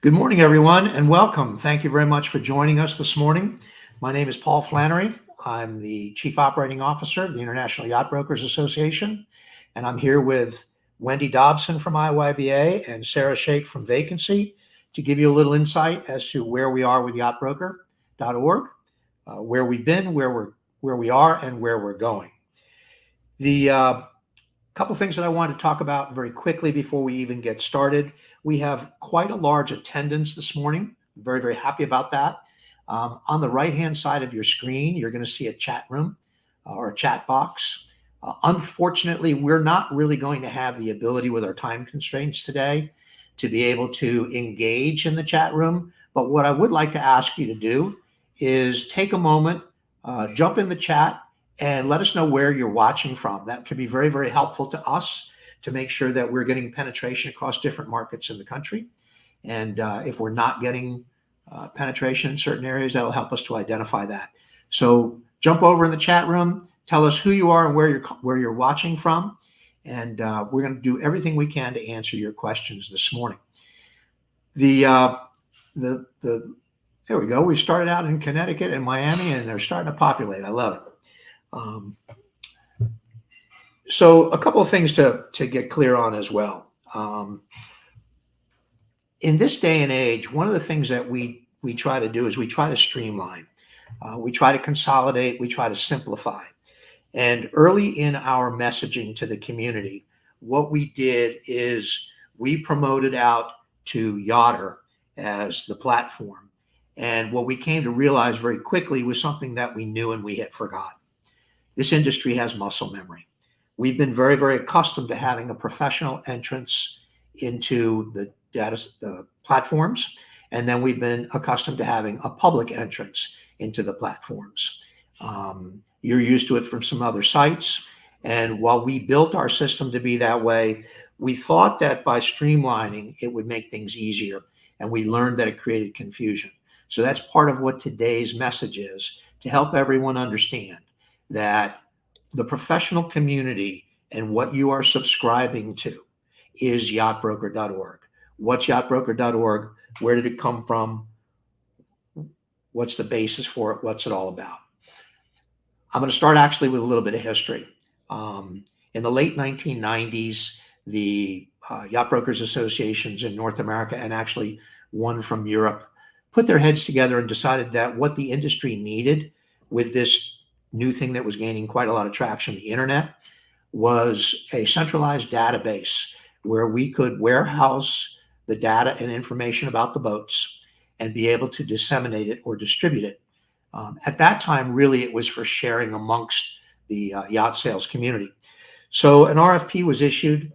Good morning, everyone, and welcome. Thank you very much for joining us this morning. My name is Paul Flannery. I'm the Chief Operating Officer of the International Yacht Brokers Association, and I'm here with Wendy Dobson from IYBA and Sarah Shake from Vacancy to give you a little insight as to where we are with yachtbroker.org, where we've been, where we are, and where we're going. The couple things that I wanted to talk about very quickly before we even get started. We have quite a large attendance this morning. Very, very happy about that. On the right-hand side of your screen, you're going to see a chat room or a chat box. Unfortunately, we're not really going to have the ability with our time constraints today to be able to engage in the chat room. But what I would like to ask you to do is take a moment, jump in the chat, and let us know where you're watching from. That could be very, very helpful to us to make sure that we're getting penetration across different markets in the country. And if we're not getting penetration in certain areas, that'll help us to identify that. So jump over in the chat room, tell us who you are and where you're watching from. And we're going to do everything we can to answer your questions this morning. There we go. We started out in Connecticut and Miami, and they're starting to populate. I love it. So a couple of things to get clear on as well. In this day and age, one of the things that we try to do is we try to streamline. We try to consolidate. We try to simplify. And early in our messaging to the community, what we did is we promoted out to Yachter as the platform. And what we came to realize very quickly was something that we knew and we had forgotten. This industry has muscle memory. We've been very, very accustomed to having a professional entrance into the platforms, and then we've been accustomed to having a public entrance into the platforms. You're used to it from some other sites, and while we built our system to be that way, we thought that by streamlining, it would make things easier, and we learned that it created confusion. So that's part of what today's message is, to help everyone understand that the professional community and what you are subscribing to is yachtbroker.org. What's yachtbroker.org? Where did it come from? What's the basis for it? What's it all about? I'm going to start actually with a little bit of history. In the late 1990s, the Yacht Brokers Associations in North America, and actually one from Europe, put their heads together and decided that what the industry needed with this new thing that was gaining quite a lot of traction, the internet, was a centralized database where we could warehouse the data and information about the boats and be able to disseminate it or distribute it. At that time, really, it was for sharing amongst the yacht sales community. So an RFP was issued.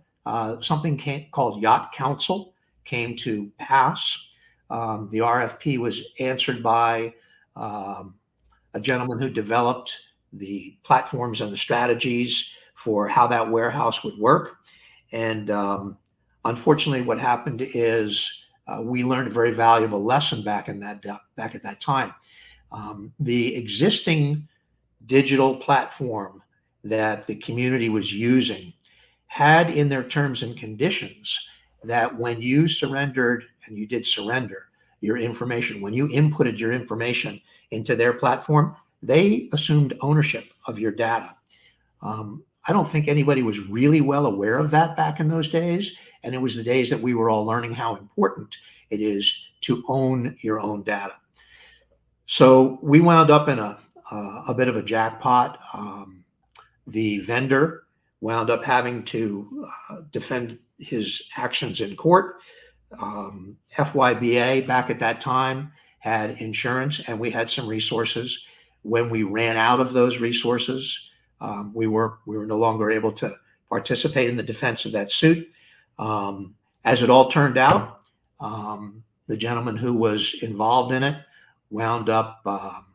Something called Yacht Council came to pass. The RFP was answered by a gentleman who developed the platforms and the strategies for how that warehouse would work. And unfortunately, what happened is we learned a very valuable lesson back at that time. The existing digital platform that the community was using had in their terms and conditions that when you surrendered, and you did surrender your information, when you inputted your information into their platform, they assumed ownership of your data. I don't think anybody was really well aware of that back in those days. And it was the days that we were all learning how important it is to own your own data. So we wound up in a bit of a jackpot. The vendor wound up having to defend his actions in court. FYBA back at that time had insurance, and we had some resources. When we ran out of those resources, we were no longer able to participate in the defense of that suit. As it all turned out, the gentleman who was involved in it wound up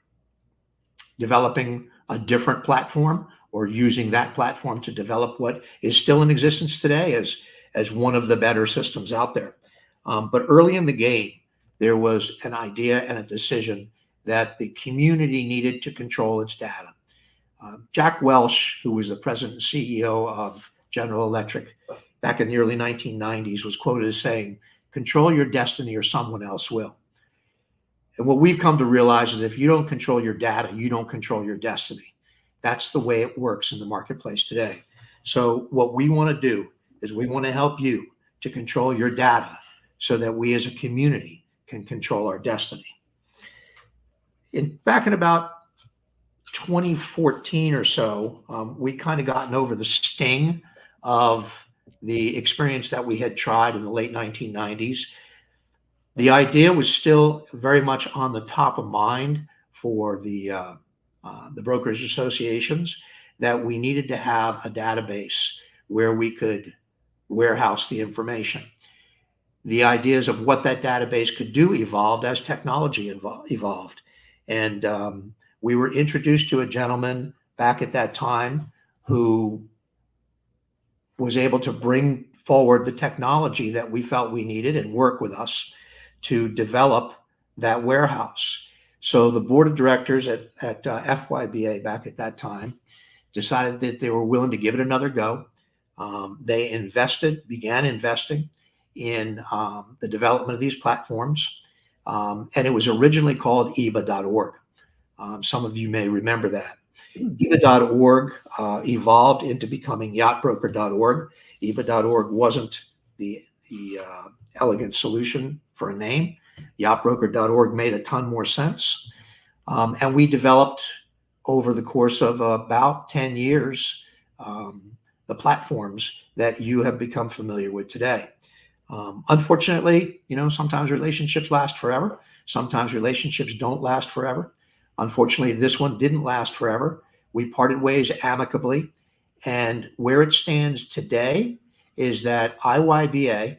developing a different platform, or using that platform to develop what is still in existence today as one of the better systems out there. But early in the game, there was an idea and a decision that the community needed to control its data. Jack Welch, who was the president and CEO of General Electric back in the early 1990s, was quoted as saying, Control your destiny or someone else will. And what we've come to realize is if you don't control your data, you don't control your destiny. That's the way it works in the marketplace today. So what we want to do is we want to help you to control your data so that we as a community can control our destiny. Back in about 2014 or so, we kind of gotten over the sting of the experience that we had tried in the late 1990s. The idea was still very much on the top of mind for the brokers associations that we needed to have a database where we could warehouse the information. The ideas of what that database could do evolved as technology evolved. And we were introduced to a gentleman back at that time who was able to bring forward the technology that we felt we needed and work with us to develop that warehouse. So the board of directors at FYBA back at that time decided that they were willing to give it another go. They began investing in the development of these platforms. And it was originally called EBA.org. Some of you may remember that. EBA.org evolved into becoming Yachtbroker.org. EBA.org wasn't the elegant solution for a name. Yachtbroker.org made a ton more sense. And we developed over the course of about 10 years the platforms that you have become familiar with today. Unfortunately, sometimes relationships last forever. Sometimes relationships don't last forever. Unfortunately, this one didn't last forever. We parted ways amicably. And where it stands today is that IYBA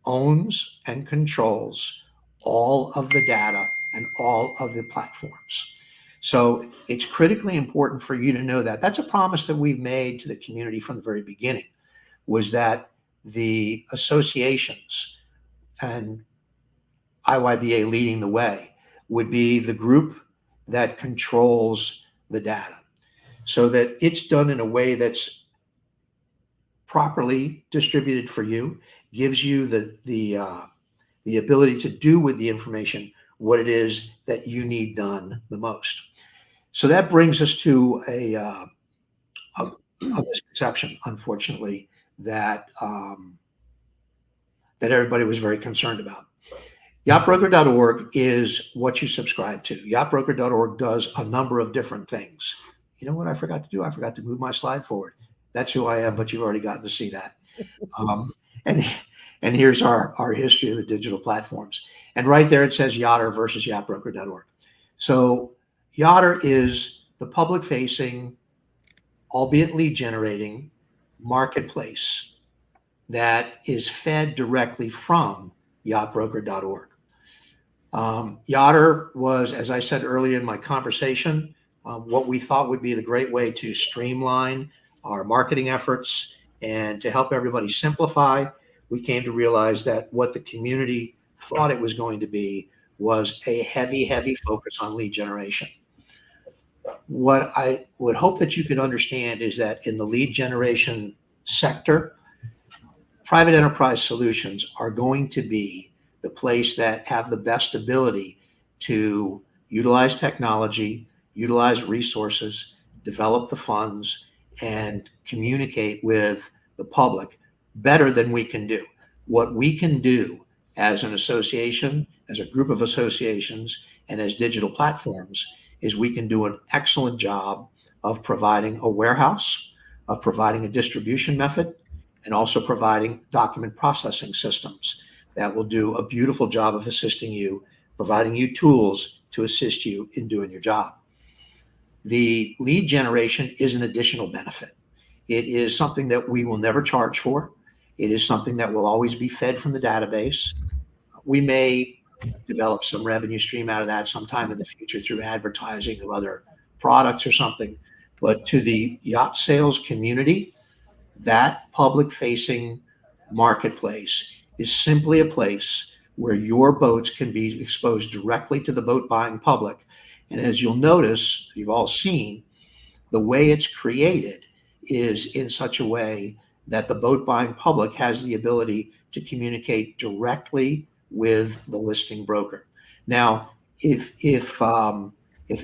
owns and controls all of the data and all of the platforms. So it's critically important for you to know that. That's a promise that we've made to the community from the very beginning, was that the associations, and IYBA leading the way, would be the group that controls the data so that it's done in a way that's properly distributed for you, gives you the ability to do with the information what it is that you need done the most. So that brings us to a misconception, unfortunately, that everybody was very concerned about. Yachtbroker.org is what you subscribe to. Yachtbroker.org does a number of different things. You know what I forgot to do? I forgot to move my slide forward. That's who I am, but you've already gotten to see that. And here's our history of the digital platforms. And right there it says Yachter versus Yachtbroker.org. So Yachter is the public-facing, albeit lead-generating marketplace that is fed directly from Yachtbroker.org. Yachter was, as I said earlier in my conversation, what we thought would be the great way to streamline our marketing efforts and to help everybody simplify. We came to realize that what the community thought it was going to be was a heavy focus on lead generation. What I would hope that you could understand is that in the lead generation sector, private enterprise solutions are going to be the place that have the best ability to utilize technology, utilize resources, develop the funds, and communicate with the public better than we can do. What we can do as an association, as a group of associations, and as digital platforms is we can do an excellent job of providing a warehouse, of providing a distribution method, and also providing document processing systems that will do a beautiful job of assisting you, providing you tools to assist you in doing your job. The lead generation is an additional benefit. It is something that we will never charge for. It is something that will always be fed from the database. We may develop some revenue stream out of that sometime in the future through advertising of other products or something. But to the yacht sales community, that public-facing marketplace is simply a place where your boats can be exposed directly to the boat buying public. And as you'll notice, you've all seen, the way it's created is in such a way that the boat buying public has the ability to communicate directly with the listing broker. Now, if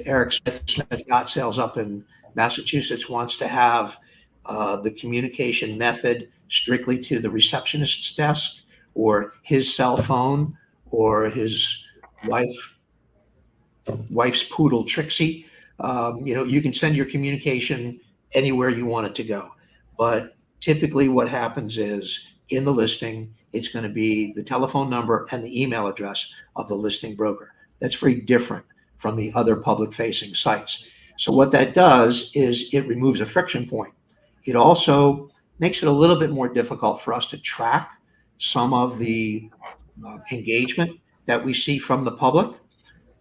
Eric Smith Yacht Sales up in Massachusetts wants to have the communication method strictly to the receptionist's desk or his cell phone or his wife's poodle Trixie, you can send your communication anywhere you want it to go. But typically what happens is in the listing, it's going to be the telephone number and the email address of the listing broker. That's very different from the other public facing sites. So what that does is it removes a friction point. It also makes it a little bit more difficult for us to track some of the engagement that we see from the public.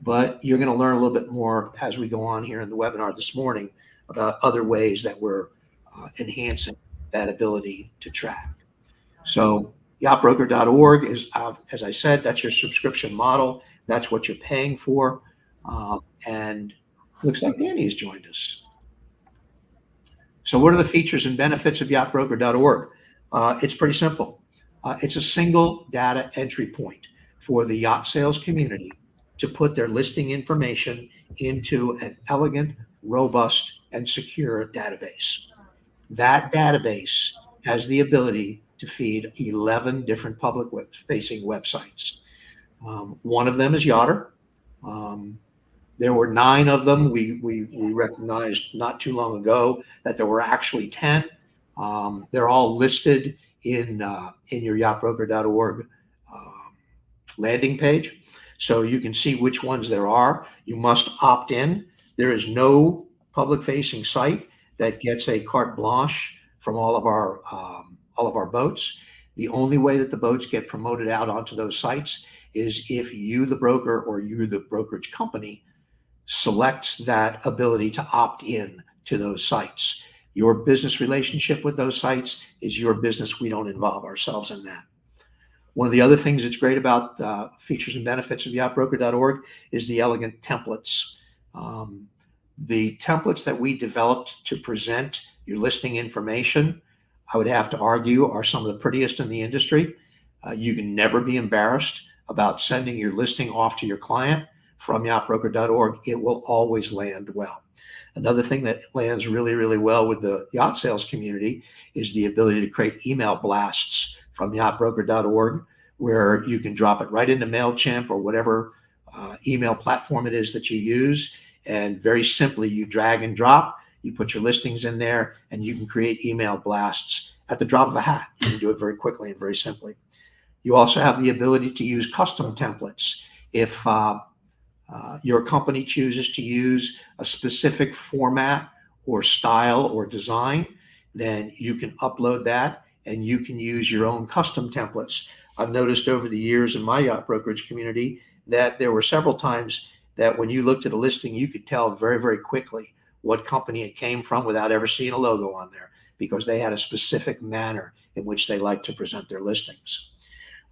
But you're going to learn a little bit more as we go on here in the webinar this morning about other ways that we're enhancing that ability to track. So yachtbroker.org is, as I said, that's your subscription model. That's what you're paying for. And looks like Danny has joined us. So what are the features and benefits of yachtbroker.org? It's pretty simple. It's a single data entry point for the yacht sales community to put their listing information into an elegant, robust, and secure database. That database has the ability to feed 11 different public-facing websites. One of them is Yachter. There were 9 of them. We recognized not too long ago that there were actually 10. They're all listed in your yachtbroker.org landing page. So you can see which ones there are. You must opt in. There is no public-facing site that gets a carte blanche from all of our boats. The only way that the boats get promoted out onto those sites is if you, the broker, or you, the brokerage company, selects that ability to opt in to those sites. Your business relationship with those sites is your business. We don't involve ourselves in that. One of the other things that's great about features and benefits of yachtbroker.org is the elegant templates. The templates that we developed to present your listing information, I would have to argue, are some of the prettiest in the industry. You can never be embarrassed about sending your listing off to your client from yachtbroker.org. It will always land well. Another thing that lands really, really well with the yacht sales community is the ability to create email blasts from yachtbroker.org, where you can drop it right into MailChimp or whatever email platform it is that you use. And very simply, you drag and drop, you put your listings in there, and you can create email blasts at the drop of a hat. You can do it very quickly and very simply. You also have the ability to use custom templates. If your company chooses to use a specific format or style or design, then you can upload that and you can use your own custom templates. I've noticed over the years in my yacht brokerage community that there were several times that when you looked at a listing, you could tell very, very quickly what company it came from without ever seeing a logo on there, because they had a specific manner in which they like to present their listings.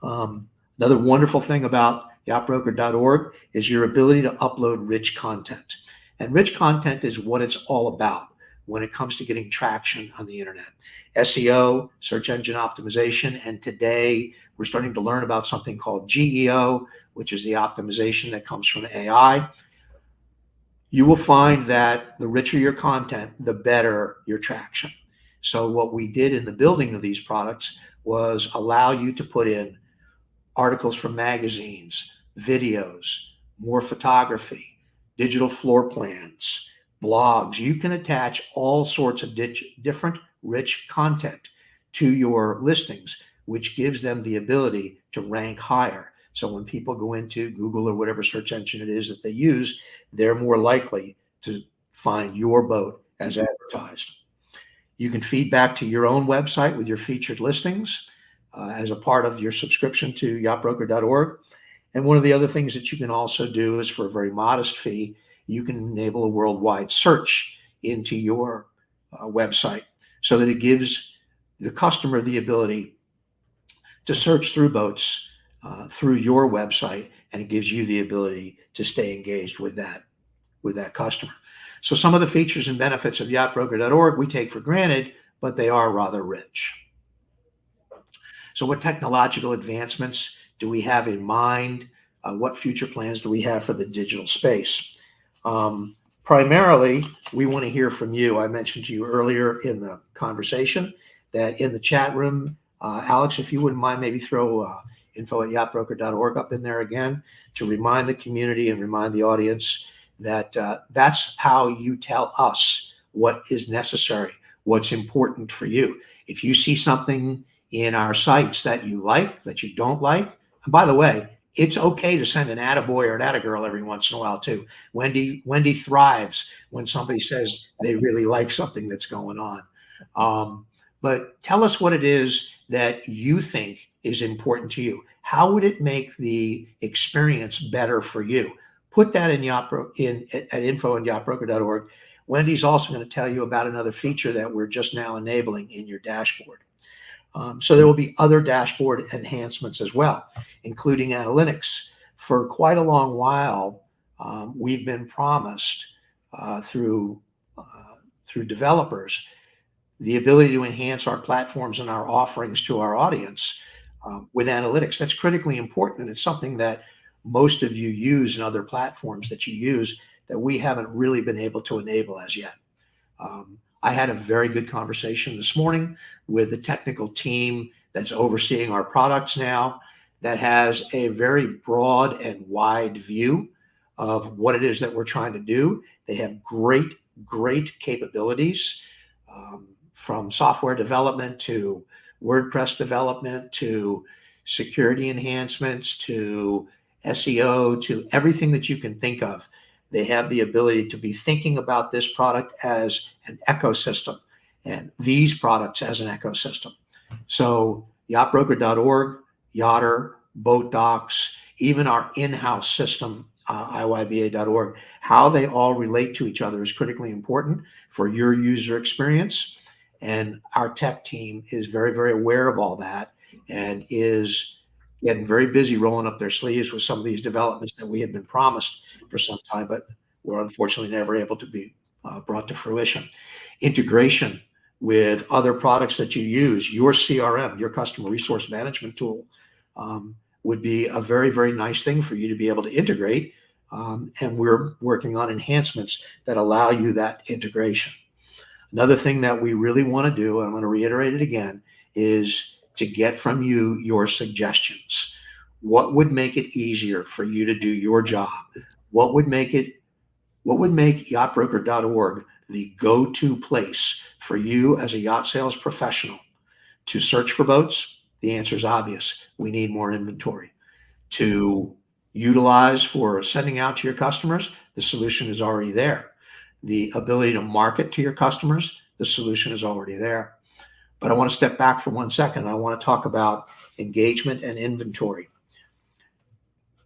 Another wonderful thing about yachtbroker.org is your ability to upload rich content. And rich content is what it's all about when it comes to getting traction on the internet. SEO, search engine optimization, and today we're starting to learn about something called GEO, which is the optimization that comes from AI. You will find that the richer your content, the better your traction. So what we did in the building of these products was allow you to put in articles from magazines, videos, more photography, digital floor plans, blogs. You can attach all sorts of different rich content to your listings, which gives them the ability to rank higher. So when people go into Google or whatever search engine it is that they use, they're more likely to find your boat as advertised. You can feed back to your own website with your featured listings as a part of your subscription to yachtbroker.org. And one of the other things that you can also do is, for a very modest fee, you can enable a worldwide search into your website so that it gives the customer the ability to search through boats through your website, and it gives you the ability to stay engaged with that customer. So some of the features and benefits of yachtbroker.org we take for granted, but they are rather rich. So what technological advancements do we have in mind? What future plans do we have for the digital space? Primarily, we want to hear from you. I mentioned to you earlier in the conversation that in the chat room, Alex, if you wouldn't mind, maybe throw info@yachtbroker.org up in there again to remind the community and remind the audience that that's how you tell us what is necessary, what's important for you. If you see something in our sites that you like, that you don't like, and by the way, it's okay to send an attaboy or an attagirl every once in a while too. Wendy thrives when somebody says they really like something that's going on. But tell us what it is that you think is important to you. How would it make the experience better for you? Put that in at info@yachtbroker.org. Wendy's also going to tell you about another feature that we're just now enabling in your dashboard. So there will be other dashboard enhancements as well, including analytics. For quite a long while, we've been promised through developers the ability to enhance our platforms and our offerings to our audience with analytics. That's critically important, and it's something that most of you use in other platforms that you use that we haven't really been able to enable as yet. I had a very good conversation this morning with the technical team that's overseeing our products now, that has a very broad and wide view of what it is that we're trying to do. They have great capabilities, from software development to WordPress development to security enhancements to SEO to everything that you can think of. They have the ability to be thinking about this product as an ecosystem and these products as an ecosystem. So yachtbroker.org, Yachter, Boat Docs, even our in-house system, iyba.org, how they all relate to each other is critically important for your user experience. And our tech team is very aware of all that and is getting very busy rolling up their sleeves with some of these developments that we had been promised for some time, but were unfortunately never able to be brought to fruition. Integration with other products that you use, your CRM, your customer resource management tool, would be a very nice thing for you to be able to integrate. And we're working on enhancements that allow you that integration. Another thing that we really want to do, and I'm going to reiterate it again, is to get from you your suggestions. What would make it easier for you to do your job? What would make yachtbroker.org the go-to place for you as a yacht sales professional to search for boats? The answer is obvious. We need more inventory. To utilize for sending out to your customers, the solution is already there. The ability to market to your customers, the solution is already there. But I want to step back for 1 second. I want to talk about engagement and inventory.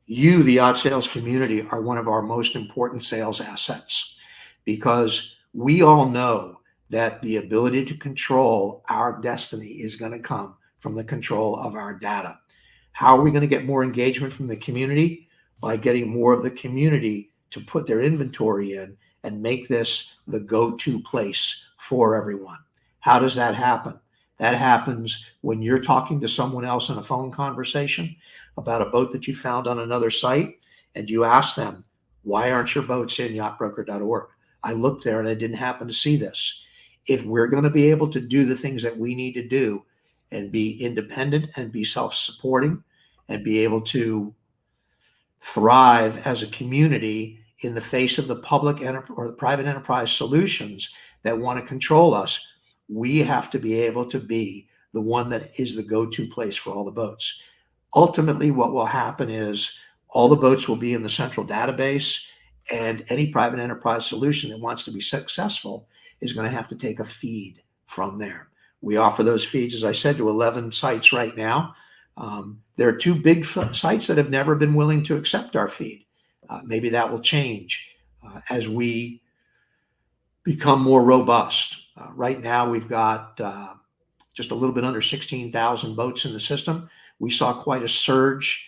You, the yacht sales community, are one of our most important sales assets, because we all know that the ability to control our destiny is going to come from the control of our data. How are we going to get more engagement from the community? By getting more of the community to put their inventory in and make this the go-to place for everyone. How does that happen? That happens when you're talking to someone else in a phone conversation about a boat that you found on another site, and you ask them, why aren't your boats in yachtbroker.org? I looked there and I didn't happen to see this. If we're going to be able to do the things that we need to do and be independent and be self-supporting and be able to thrive as a community in the face of the public or the private enterprise solutions that want to control us, we have to be able to be the one that is the go-to place for all the boats. Ultimately, what will happen is all the boats will be in the central database, and any private enterprise solution that wants to be successful is going to have to take a feed from there. We offer those feeds, as I said, to 11 sites right now. There are 2 big sites that have never been willing to accept our feed. Maybe that will change as we become more robust. Right now, we've got just a little bit under 16,000 boats in the system. We saw quite a surge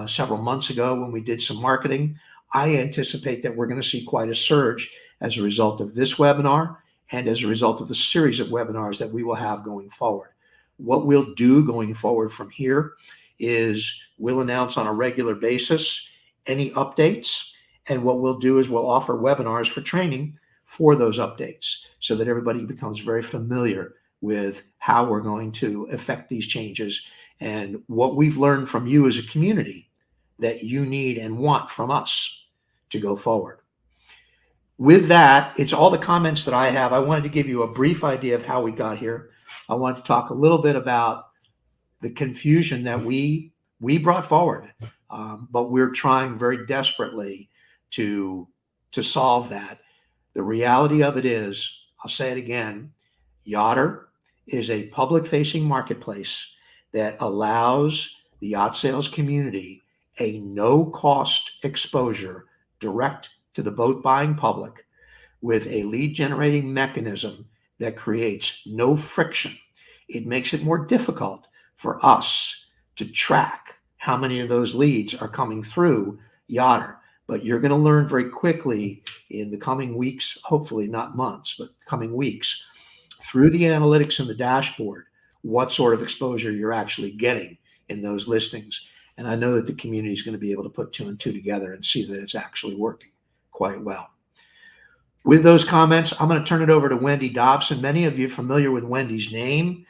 several months ago when we did some marketing. I anticipate that we're going to see quite a surge as a result of this webinar and as a result of the series of webinars that we will have going forward. What we'll do going forward from here is we'll announce on a regular basis any updates. And what we'll do is we'll offer webinars for training for those updates so that everybody becomes very familiar with how we're going to affect these changes and what we've learned from you as a community that you need and want from us to go forward. With that, it's all the comments that I have. I wanted to give you a brief idea of how we got here. I wanted to talk a little bit about the confusion that we brought forward, but we're trying very desperately to solve that. The reality of it is, I'll say it again, Yachter is a public-facing marketplace that allows the yacht sales community a no-cost exposure direct to the boat buying public with a lead generating mechanism that creates no friction. It makes it more difficult for us to track how many of those leads are coming through Yachter. But you're going to learn very quickly in the coming weeks, hopefully not months, but coming weeks, through the analytics in the dashboard, what sort of exposure you're actually getting in those listings. And I know that the community is going to be able to put two and two together and see that it's actually working quite well. With those comments, I'm going to turn it over to Wendy Dobson. Many of you are familiar with Wendy's name.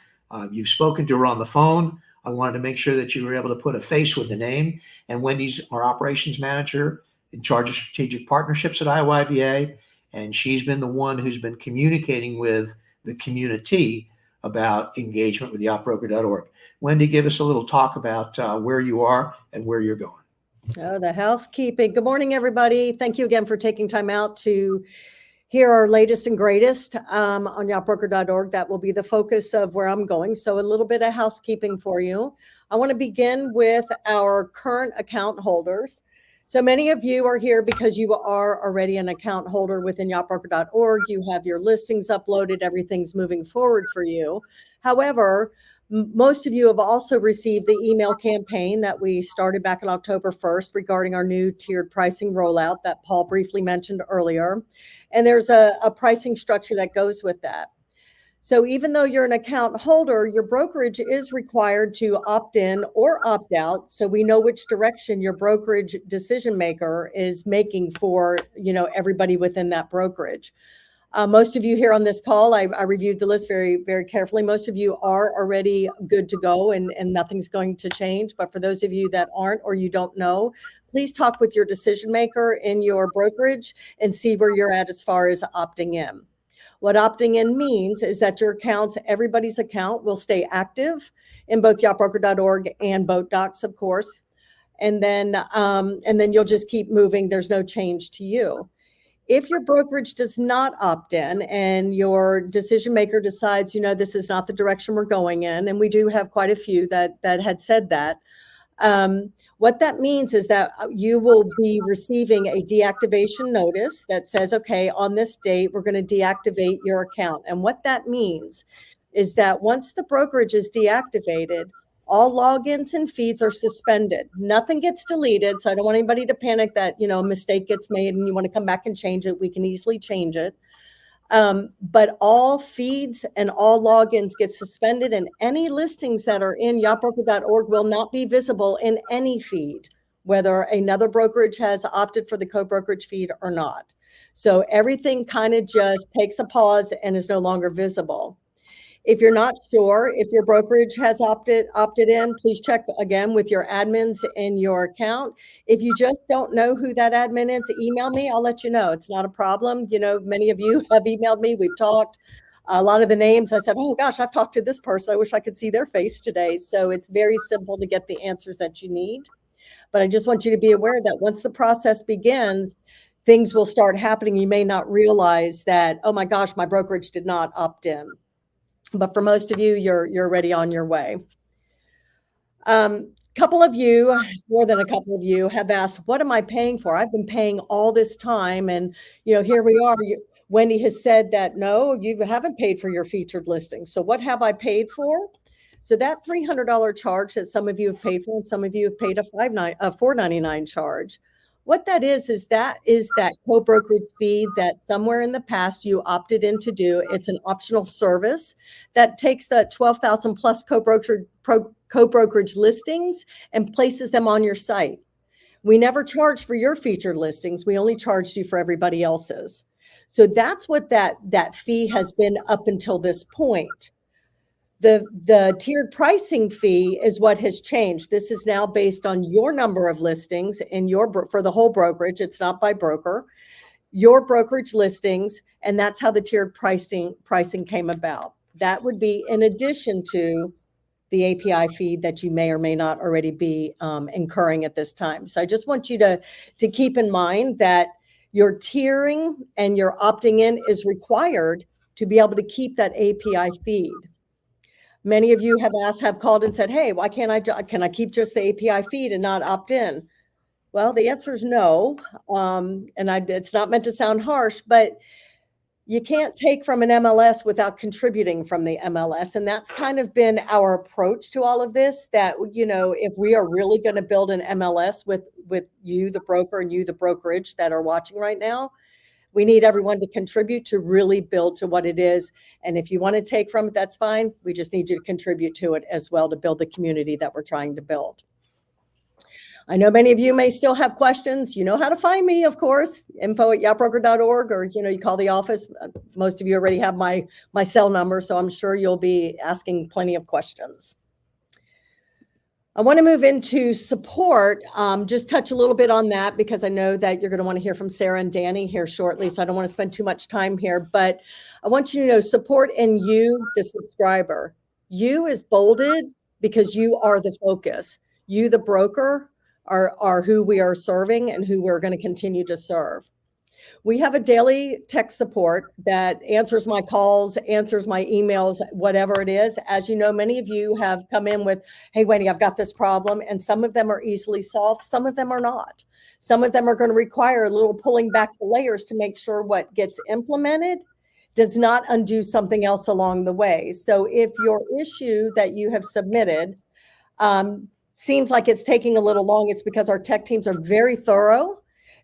You've spoken to her on the phone. I wanted to make sure that you were able to put a face with the name. And Wendy's our operations manager in charge of strategic partnerships at IYBA. And she's been the one who's been communicating with the community about engagement with yachtbroker.org. Wendy, give us a little talk about where you are and where you're going. Oh, the housekeeping. Good morning, everybody. Thank you again for taking time out to hear our latest and greatest on yachtbroker.org. That will be the focus of where I'm going. So a little bit of housekeeping for you. I want to begin with our current account holders. So many of you are here because you are already an account holder within yachtbroker.org. You have your listings uploaded. Everything's moving forward for you. However, most of you have also received the email campaign that we started back on October 1st regarding our new tiered pricing rollout that Paul briefly mentioned earlier. And there's a pricing structure that goes with that. So even though you're an account holder, your brokerage is required to opt in or opt out. So we know which direction your brokerage decision maker is making for, everybody within that brokerage. Most of you here on this call, I reviewed the list very, very carefully. Most of you are already good to go and nothing's going to change. But for those of you that aren't or you don't know, please talk with your decision maker in your brokerage and see where you're at as far as opting in. What opting in means is that your accounts, everybody's account will stay active in both yachtbroker.org and Boat Docs, of course. And then you'll just keep moving. There's no change to you. If your brokerage does not opt in and your decision maker decides, this is not the direction we're going in, and we do have quite a few that had said that, what that means is that you will be receiving a deactivation notice that says, okay, on this date, we're going to deactivate your account. And what that means is that once the brokerage is deactivated, all logins and feeds are suspended. Nothing gets deleted. So I don't want anybody to panic that, a mistake gets made and you want to come back and change it. We can easily change it. But all feeds and all logins get suspended, and any listings that are in yachtbroker.org will not be visible in any feed, whether another brokerage has opted for the co-brokerage feed or not. So everything kind of just takes a pause and is no longer visible. If you're not sure if your brokerage has opted in, please check again with your admins in your account. If you just don't know who that admin is, email me. I'll let you know. It's not a problem. Many of you have emailed me. We've talked. A lot of the names, I said, oh gosh, I've talked to this person. I wish I could see their face today. So it's very simple to get the answers that you need. But I just want you to be aware that once the process begins, things will start happening. You may not realize that, oh my gosh, my brokerage did not opt in. But for most of you, you're already on your way. Couple of you, more than a couple of you, have asked, what am I paying for? I've been paying all this time. And, here we are. Wendy has said that, no, you haven't paid for your featured listing. So what have I paid for? So that $300 charge that some of you have paid for, and some of you have paid a $499 charge. What that is that co-brokerage fee that somewhere in the past you opted in to do. It's an optional service that takes the 12,000 plus co-brokerage listings and places them on your site. We never charged for your featured listings. We only charged you for everybody else's. So that's what that fee has been up until this point. The tiered pricing fee is what has changed. This is now based on your number of listings in for the whole brokerage. It's not by broker, your brokerage listings, and that's how the tiered pricing came about. That would be in addition to the API fee that you may or may not already be incurring at this time. So I just want you to keep in mind that your tiering and your opting in is required to be able to keep that API feed. Many of you have called and said, hey, why can I keep just the API feed and not opt in? Well, the answer is no. It's not meant to sound harsh, but you can't take from an MLS without contributing from the MLS. And that's kind of been our approach to all of this, that, if we are really going to build an MLS with you, the broker, and you, the brokerage that are watching right now, we need everyone to contribute to really build to what it is. And if you want to take from it, that's fine. We just need you to contribute to it as well to build the community that we're trying to build. I know many of you may still have questions. You know how to find me, of course, info@yachtbroker.org, or, you call the office. Most of you already have my cell number, so I'm sure you'll be asking plenty of questions. I want to move into support, just touch a little bit on that, because I know that you're going to want to hear from Sarah and Danny here shortly, so I don't want to spend too much time here, but I want you to know support in you, the subscriber. You is bolded because you are the focus. You, the broker, are who we are serving and who we're going to continue to serve. We have a daily tech support that answers my calls, answers my emails, whatever it is. As you know, many of you have come in with, hey, Wendy, I've got this problem. And some of them are easily solved. Some of them are not. Some of them are going to require a little pulling back the layers to make sure what gets implemented does not undo something else along the way. So if your issue that you have submitted seems like it's taking a little long, it's because our tech teams are very thorough.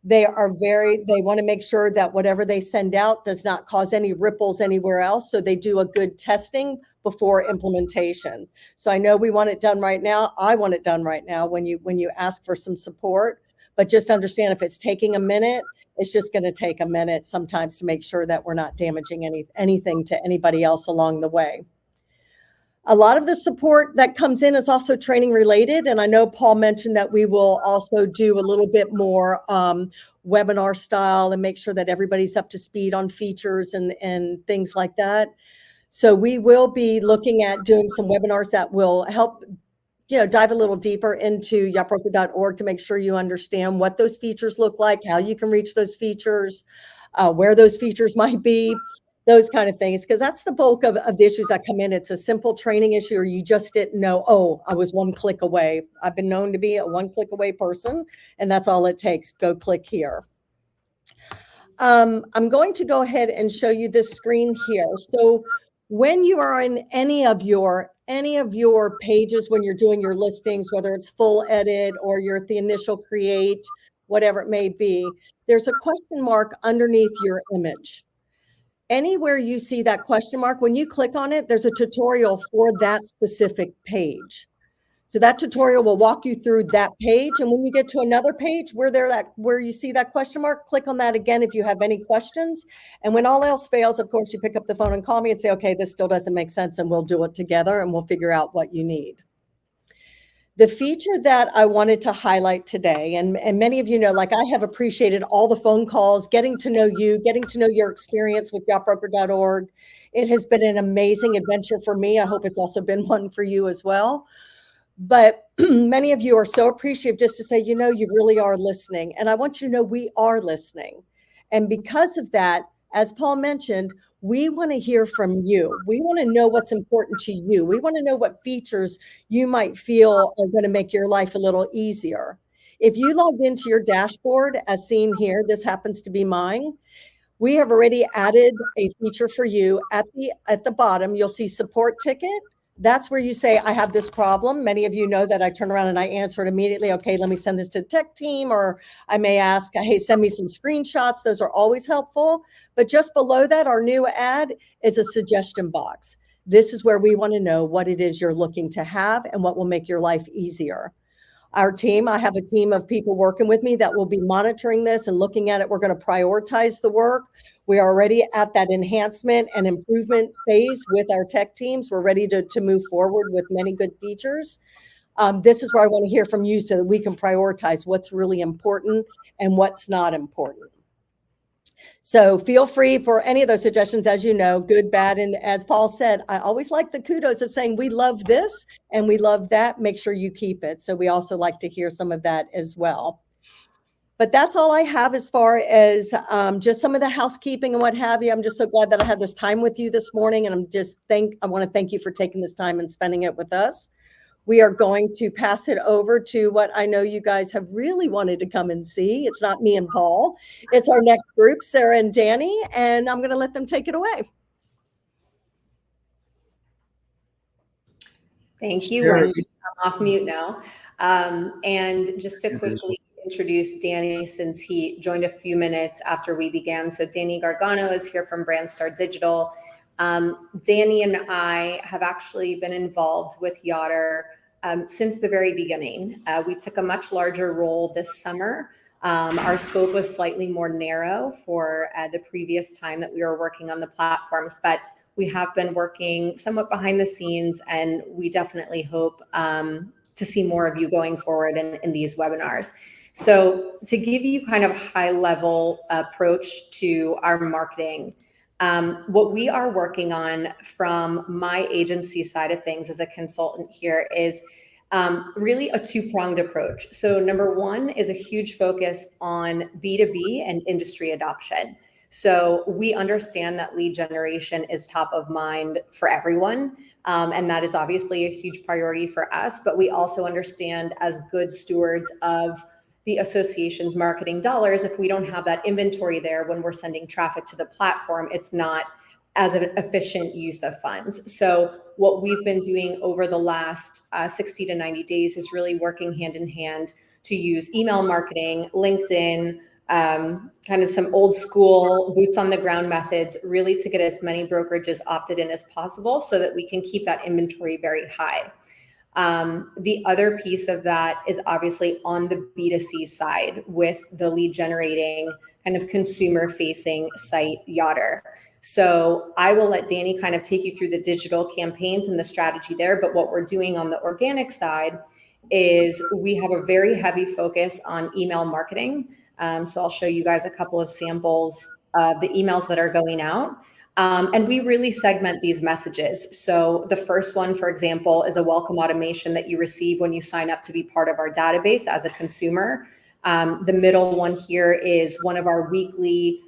They want to make sure that whatever they send out does not cause any ripples anywhere else. So they do a good testing before implementation. So I know we want it done right now. I want it done right now when you ask for some support, but just understand if it's taking a minute, it's just going to take a minute sometimes to make sure that we're not damaging anything to anybody else along the way. A lot of the support that comes in is also training related. And I know Paul mentioned that we will also do a little bit more webinar style and make sure that everybody's up to speed on features and things like that. So we will be looking at doing some webinars that will help, dive a little deeper into yachtbroker.org to make sure you understand what those features look like, how you can reach those features, where those features might be. Those kind of things, because that's the bulk of the issues that come in. It's a simple training issue, or you just didn't know, oh, I was one click away. I've been known to be a one click away person, and that's all it takes. Go click here. I'm going to go ahead and show you this screen here. So when you are in any of your pages, when you're doing your listings, whether it's full edit or you're at the initial create, whatever it may be, there's a question mark underneath your image. Anywhere you see that question mark, when you click on it, there's a tutorial for that specific page. So that tutorial will walk you through that page. And when you get to another page where you see that question mark, click on that again if you have any questions. And when all else fails, of course, you pick up the phone and call me and say, okay, this still doesn't make sense, and we'll do it together and we'll figure out what you need. The feature that I wanted to highlight today, and many of you know, like I have appreciated all the phone calls, getting to know you, getting to know your experience with yachtbroker.org. It has been an amazing adventure for me. I hope it's also been one for you as well. But many of you are so appreciative just to say, you really are listening. And I want you to know we are listening. And because of that, as Paul mentioned, we want to hear from you. We want to know what's important to you. We want to know what features you might feel are going to make your life a little easier. If you logged into your dashboard, as seen here, this happens to be mine. We have already added a feature for you at the bottom. You'll see support ticket, That's where you say, I have this problem. Many of you know that I turn around and I answer it immediately. Okay, let me send this to the tech team, or I may ask, hey, send me some screenshots. Those are always helpful. But just below that, our new ad is a suggestion box. This is where we want to know what it is you're looking to have and what will make your life easier. Our team, I have a team of people working with me that will be monitoring this and looking at it. We're going to prioritize the work. We are already at that enhancement and improvement phase with our tech teams. We're ready to move forward with many good features. This is where I want to hear from you so that we can prioritize what's really important and what's not important. So feel free for any of those suggestions, as you know, good, bad. And as Paul said, I always like the kudos of saying we love this and we love that. Make sure you keep it. So we also like to hear some of that as well. But that's all I have as far as just some of the housekeeping and what have you. I'm just so glad that I had this time with you this morning. And I want to thank you for taking this time and spending it with us. We are going to pass it over to what I know you guys have really wanted to come and see. It's not me and Paul. It's our next group, Sarah and Danny, and I'm going to let them take it away. Thank you. I'm off mute now. And just to quickly introduce Danny, since he joined a few minutes after we began. So Danny Gargano is here from Brandstar Digital. Danny and I have actually been involved with Yachter since the very beginning. We took a much larger role this summer. Our scope was slightly more narrow for the previous time that we were working on the platforms, but we have been working somewhat behind the scenes, and we definitely hope to see more of you going forward in these webinars. So to give you kind of high level approach to our marketing, what we are working on from my agency side of things as a consultant here is really a two-pronged approach. So number one is a huge focus on B2B and industry adoption. So we understand that lead generation is top of mind for everyone. And that is obviously a huge priority for us, but we also understand as good stewards of the association's marketing dollars, if we don't have that inventory there when we're sending traffic to the platform, it's not as an efficient use of funds. So what we've been doing over the last 60 to 90 days is really working hand in hand to use email marketing, LinkedIn, kind of some old school boots on the ground methods, really to get as many brokerages opted in as possible so that we can keep that inventory very high. The other piece of that is obviously on the B2C side with the lead generating kind of consumer facing site Yachter. So I will let Danny kind of take you through the digital campaigns and the strategy there. But what we're doing on the organic side is we have a very heavy focus on email marketing. So I'll show you guys a couple of samples of the emails that are going out. And we really segment these messages. So the first one, for example, is a welcome automation that you receive when you sign up to be part of our database as a consumer. The middle one here is one of our weekly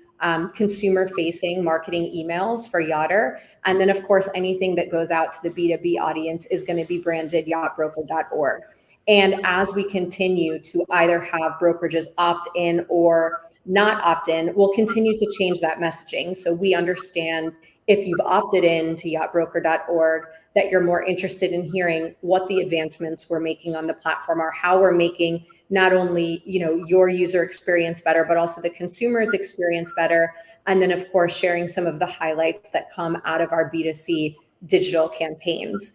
consumer-facing marketing emails for Yachter. And then, of course, anything that goes out to the B2B audience is going to be branded yachtbroker.org. And as we continue to either have brokerages opt in or not opt in, we'll continue to change that messaging. So we understand if you've opted in to yachtbroker.org that you're more interested in hearing what the advancements we're making on the platform are, how we're making not only, your user experience better, but also the consumer's experience better. And then, of course, sharing some of the highlights that come out of our B2C digital campaigns.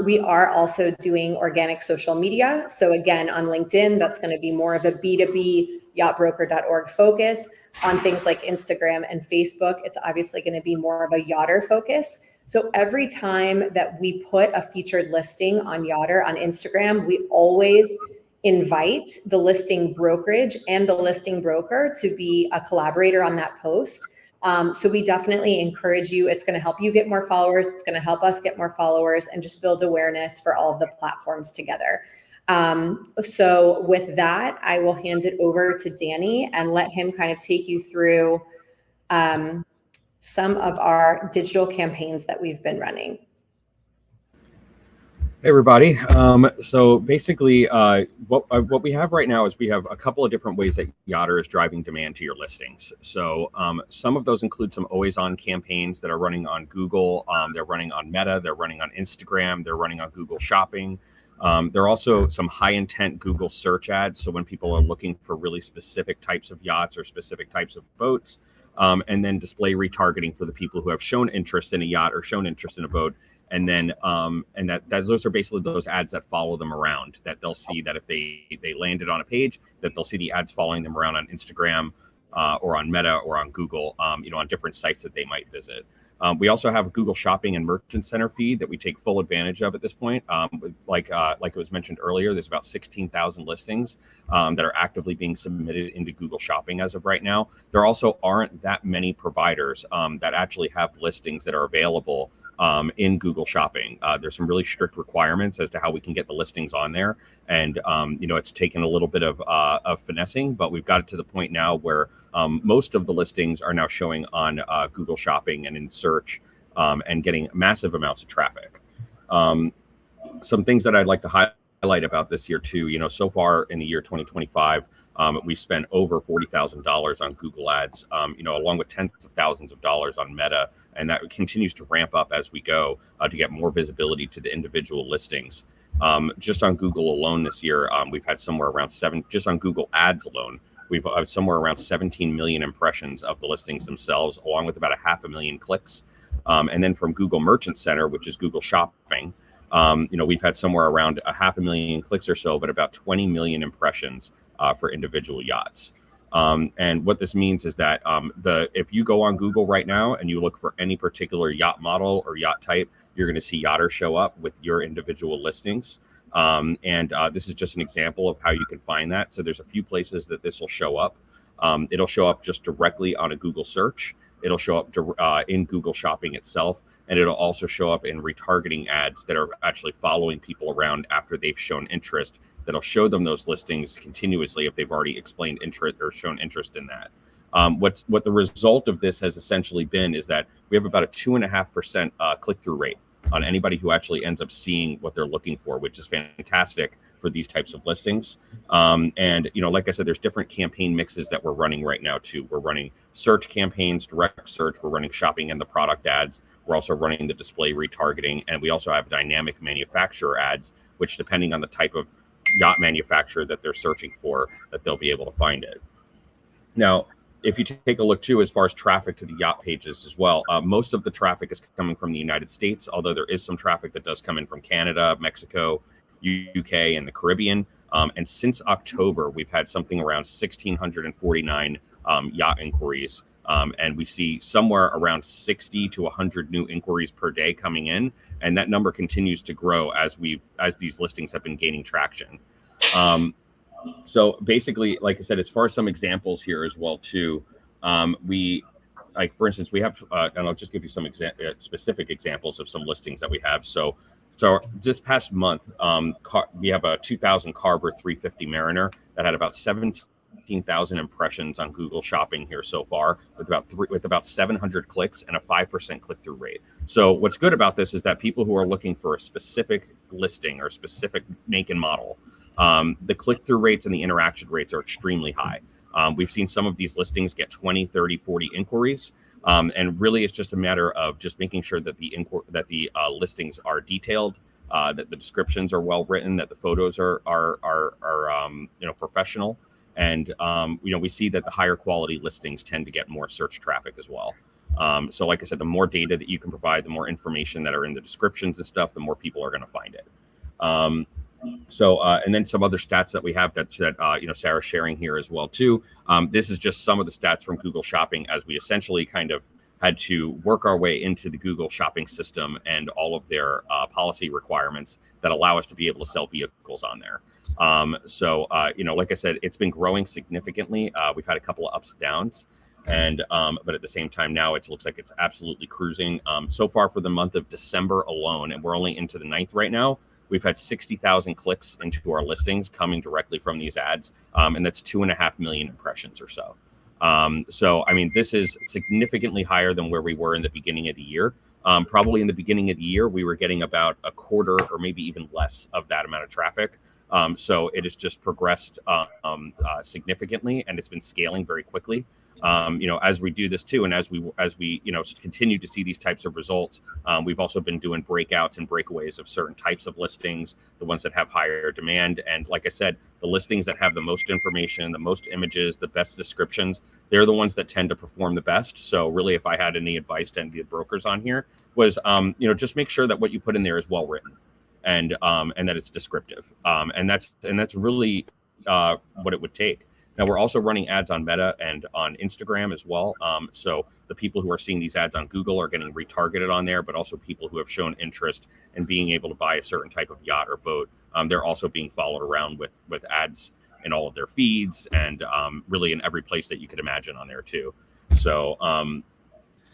We are also doing organic social media. So again, on LinkedIn, that's going to be more of a B2B yachtbroker.org focus. On things like Instagram and Facebook, it's obviously going to be more of a Yachter focus. So every time that we put a featured listing on Yachter on Instagram, we always invite the listing brokerage and the listing broker to be a collaborator on that post. So we definitely encourage you. It's going to help you get more followers. It's going to help us get more followers and just build awareness for all of the platforms together. So with that, I will hand it over to Danny and let him kind of take you through some of our digital campaigns that we've been running. Hey everybody. So basically, what we have right now is we have a couple of different ways that Yachter is driving demand to your listings. So some of those include some always-on campaigns that are running on Google. They're running on Meta. They're running on Instagram. They're running on Google Shopping. There are also some high-intent Google search ads. So when people are looking for really specific types of yachts or specific types of boats, and then display retargeting for the people who have shown interest in a yacht or shown interest in a boat. And then those are basically those ads that follow them around, that they'll see that if they landed on a page, that they'll see the ads following them around on Instagram or on Meta or on Google, on different sites that they might visit. We also have a Google Shopping and Merchant Center feed that we take full advantage of at this point. Like it was mentioned earlier, there's about 16,000 listings that are actively being submitted into Google Shopping as of right now. There also aren't that many providers that actually have listings that are available in Google Shopping. There's some really strict requirements as to how we can get the listings on there. And, it's taken a little bit of finessing, but we've got it to the point now where most of the listings are now showing on Google Shopping and in search and getting massive amounts of traffic. Some things that I'd like to highlight about this year too, so far in the year 2025, we've spent over $40,000 on Google ads, along with tens of thousands of dollars on Meta. And that continues to ramp up as we go to get more visibility to the individual listings. Just on Google alone this year, we've had somewhere around just on Google ads alone, we've somewhere around 17 million impressions of the listings themselves, along with about 500,000 clicks. And then from Google Merchant Center, which is Google Shopping, we've had somewhere around 500,000 clicks or so, but about 20 million impressions for individual yachts. And what this means is that if you go on Google right now and you look for any particular yacht model or yacht type, you're going to see Yachter show up with your individual listings. This is just an example of how you can find that. So there's a few places that this will show up. It'll show up just directly on a Google search. It'll show up in Google Shopping itself. And it'll also show up in retargeting ads that are actually following people around after they've shown interest. That'll show them those listings continuously if they've already explained interest or shown interest in that. What the result of this has essentially been is that we have about a 2.5% click-through rate on anybody who actually ends up seeing what they're looking for, which is fantastic for these types of listings. Like I said, there's different campaign mixes that we're running right now too. We're running search campaigns, direct search. We're running shopping and the product ads. We're also running the display retargeting, and we also have dynamic manufacturer ads, which depending on the type of yacht manufacturer that they're searching for, that they'll be able to find it. Now, if you take a look too, as far as traffic to the yacht pages as well, most of the traffic is coming from the United States, although there is some traffic that does come in from Canada, Mexico, UK, and the Caribbean. And since October, we've had something around 1,649 yacht inquiries. And we see somewhere around 60 to 100 new inquiries per day coming in. And that number continues to grow as these listings have been gaining traction. So basically, like I said, as far as some examples here as well too, for instance, we have, and I'll just give you some specific examples of some listings that we have. So this past month, we have a 2000 Carver 350 Mariner that had about 17,000 impressions on Google Shopping here so far, with about 700 clicks and a 5% click-through rate. So what's good about this is that people who are looking for a specific listing or specific make and model, the click-through rates and the interaction rates are extremely high. We've seen some of these listings get 20, 30, 40 inquiries. And really, it's just a matter of just making sure that the listings are detailed, that the descriptions are well written, that the photos are professional. And, we see that the higher quality listings tend to get more search traffic as well. So like I said, the more data that you can provide, the more information that are in the descriptions and stuff, the more people are going to find it. And then some other stats that we have that Sarah's sharing here as well too. This is just some of the stats from Google Shopping as we essentially kind of had to work our way into the Google Shopping system and all of their policy requirements that allow us to be able to sell vehicles on there. Like I said, it's been growing significantly. We've had a couple of ups and downs. But at the same time now, it looks like it's absolutely cruising. So far for the month of December alone, and we're only into the 9th right now, we've had 60,000 clicks into our listings coming directly from these ads. And that's 2.5 million impressions or so. This is significantly higher than where we were in the beginning of the year. Probably in the beginning of the year, we were getting about a quarter or maybe even less of that amount of traffic. So it has just progressed significantly, and it's been scaling very quickly. As we do this too, and as we continue to see these types of results, we've also been doing breakouts and breakaways of certain types of listings, the ones that have higher demand. And like I said, the listings that have the most information, the most images, the best descriptions, they're the ones that tend to perform the best. So really, if I had any advice to any of the brokers on here, was just make sure that what you put in there is well written, and that it's descriptive. And that's really what it would take. Now, we're also running ads on Meta and on Instagram as well. So the people who are seeing these ads on Google are getting retargeted on there, but also people who have shown interest in being able to buy a certain type of yacht or boat, they're also being followed around with ads in all of their feeds, and really in every place that you could imagine on there too. So,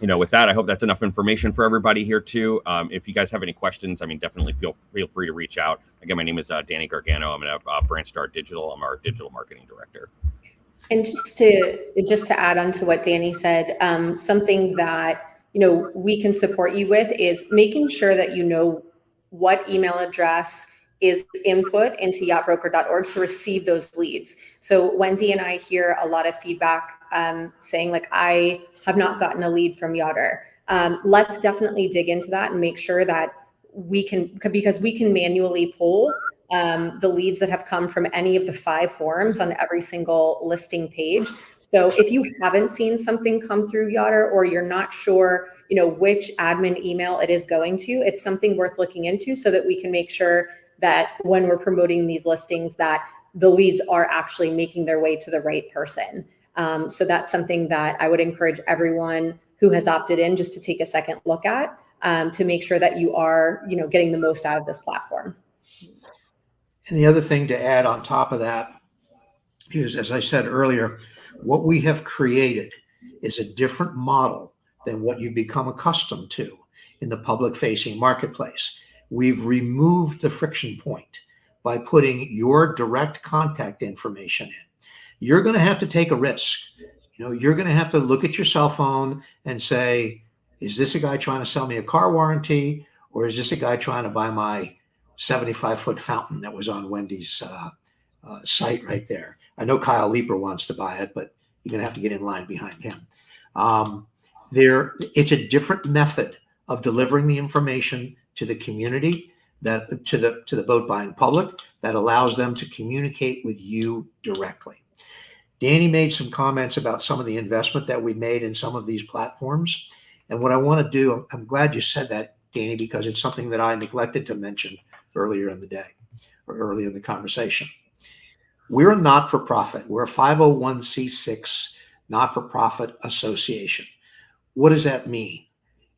with that, I hope that's enough information for everybody here too. If you guys have any questions, definitely feel free to reach out. Again, my name is Danny Gargano. I'm at Brandstar Digital. I'm our digital marketing director. And just to add on to what Danny said, something that we can support you with is making sure that you know what email address is input into yachtbroker.org to receive those leads. So Wendy and I hear a lot of feedback saying like, I have not gotten a lead from Yachter. Let's definitely dig into that and make sure that because we can manually pull the leads that have come from any of the 5 forums on every single listing page. So if you haven't seen something come through Yachter, or you're not sure, which admin email it is going to, it's something worth looking into so that we can make sure that when we're promoting these listings, that the leads are actually making their way to the right person. So that's something that I would encourage everyone who has opted in just to take a second look at, to make sure that you are, getting the most out of this platform. And the other thing to add on top of that is, as I said earlier, what we have created is a different model than what you become accustomed to in the public-facing marketplace. We've removed the friction point by putting your direct contact information in. You're going to have to take a risk. You're going to have to look at your cell phone and say, is this a guy trying to sell me a car warranty, or is this a guy trying to buy my 75-foot fountain that was on Wendy's site right there? I know Kyle Leeper wants to buy it, but you're going to have to get in line behind him. It's a different method of delivering the information to the community, that to the boat buying public, that allows them to communicate with you directly. Danny made some comments about some of the investment that we made in some of these platforms. And what I want to do, I'm glad you said that, Danny, because it's something that I neglected to mention earlier in the day, or earlier in the conversation. We're a not-for-profit. We're a 501c6 not-for-profit association. What does that mean?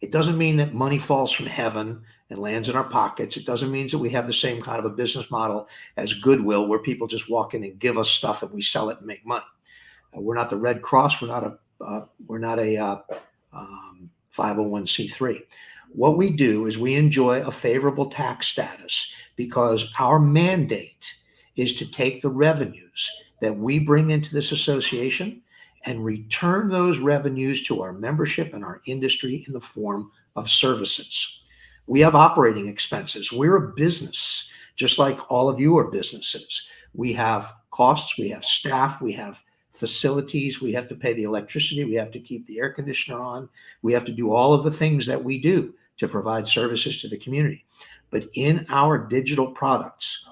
It doesn't mean that money falls from heaven and lands in our pockets. It doesn't mean that we have the same kind of a business model as Goodwill, where people just walk in and give us stuff and we sell it and make money. We're not the Red Cross. We're not a 501c3. What we do is we enjoy a favorable tax status because our mandate is to take the revenues that we bring into this association and return those revenues to our membership and our industry in the form of services. We have operating expenses. We're a business, just like all of you are businesses. We have costs, we have staff, we have facilities, we have to pay the electricity, we have to keep the air conditioner on, we have to do all of the things that we do to provide services to the community. But in our digital products,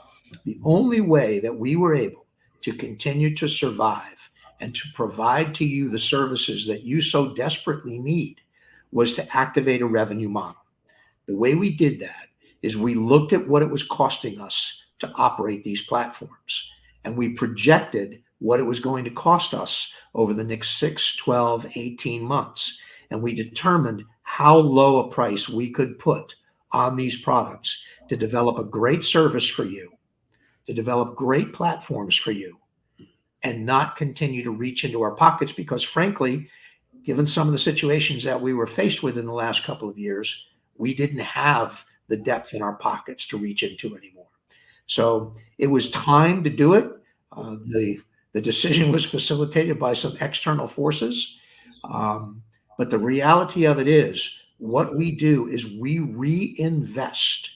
the only way that we were able to continue to survive and to provide to you the services that you so desperately need was to activate a revenue model. The way we did that is we looked at what it was costing us to operate these platforms, and we projected what it was going to cost us over the next 6, 12, 18 months. And we determined how low a price we could put on these products to develop a great service for you, to develop great platforms for you, and not continue to reach into our pockets, because frankly, given some of the situations that we were faced with in the last couple of years, we didn't have the depth in our pockets to reach into anymore. So it was time to do it. The decision was facilitated by some external forces. But the reality of it is, what we do is we reinvest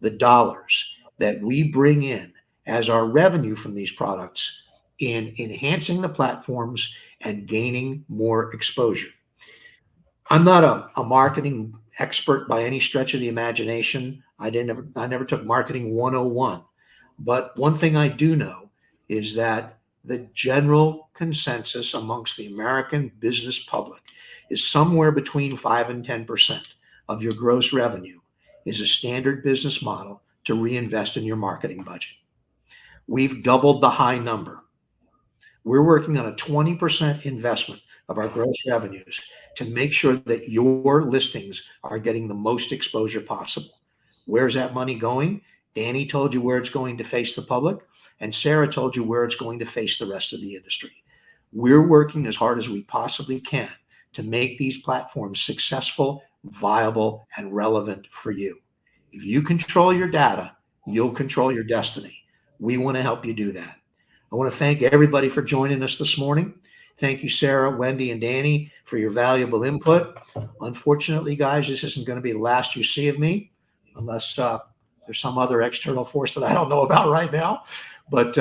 the dollars that we bring in as our revenue from these products in enhancing the platforms and gaining more exposure. I'm not a marketing expert by any stretch of the imagination. I never took marketing 101. But one thing I do know is that the general consensus amongst the American business public is somewhere between 5 and 10% of your gross revenue is a standard business model to reinvest in your marketing budget. We've doubled the high number. We're working on a 20% investment of our gross revenues to make sure that your listings are getting the most exposure possible. Where's that money going? Danny told you where it's going to face the public, and Sarah told you where it's going to face the rest of the industry. We're working as hard as we possibly can to make these platforms successful, viable, and relevant for you. If you control your data, you'll control your destiny. We want to help you do that. I want to thank everybody for joining us this morning. Thank you, Sarah, Wendy, and Danny, for your valuable input. Unfortunately, guys, this isn't going to be the last you see of me, unless there's some other external force that I don't know about right now. But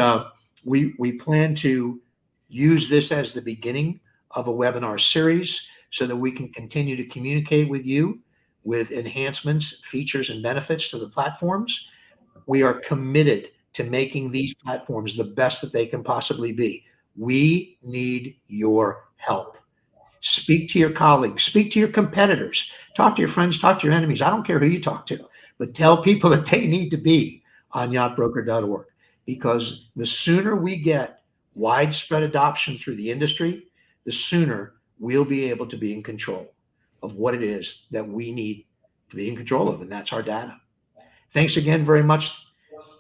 we plan to use this as the beginning of a webinar series so that we can continue to communicate with you with enhancements, features, and benefits to the platforms. We are committed to making these platforms the best that they can possibly be. We need your help. Speak to your colleagues, speak to your competitors, talk to your friends, talk to your enemies. I don't care who you talk to, but tell people that they need to be on yachtbroker.org, because the sooner we get widespread adoption through the industry, the sooner we'll be able to be in control of what it is that we need to be in control of, and that's our data. Thanks again very much.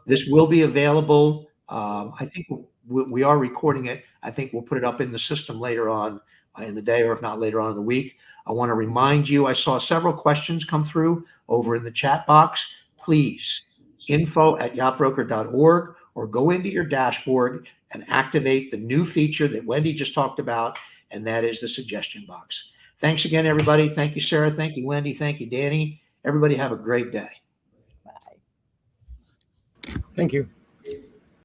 This will be available. I think we are recording it. I think we'll put it up in the system later on in the day, or if not later on in the week. I want to remind you, I saw several questions come through over in the chat box. Please, info@yachtbroker.org, or go into your dashboard and activate the new feature that Wendy just talked about, and that is the suggestion box. Thanks again, everybody. Thank you, Sarah. Thank you, Wendy. Thank you, Danny. Everybody have a great day. Bye. Thank you.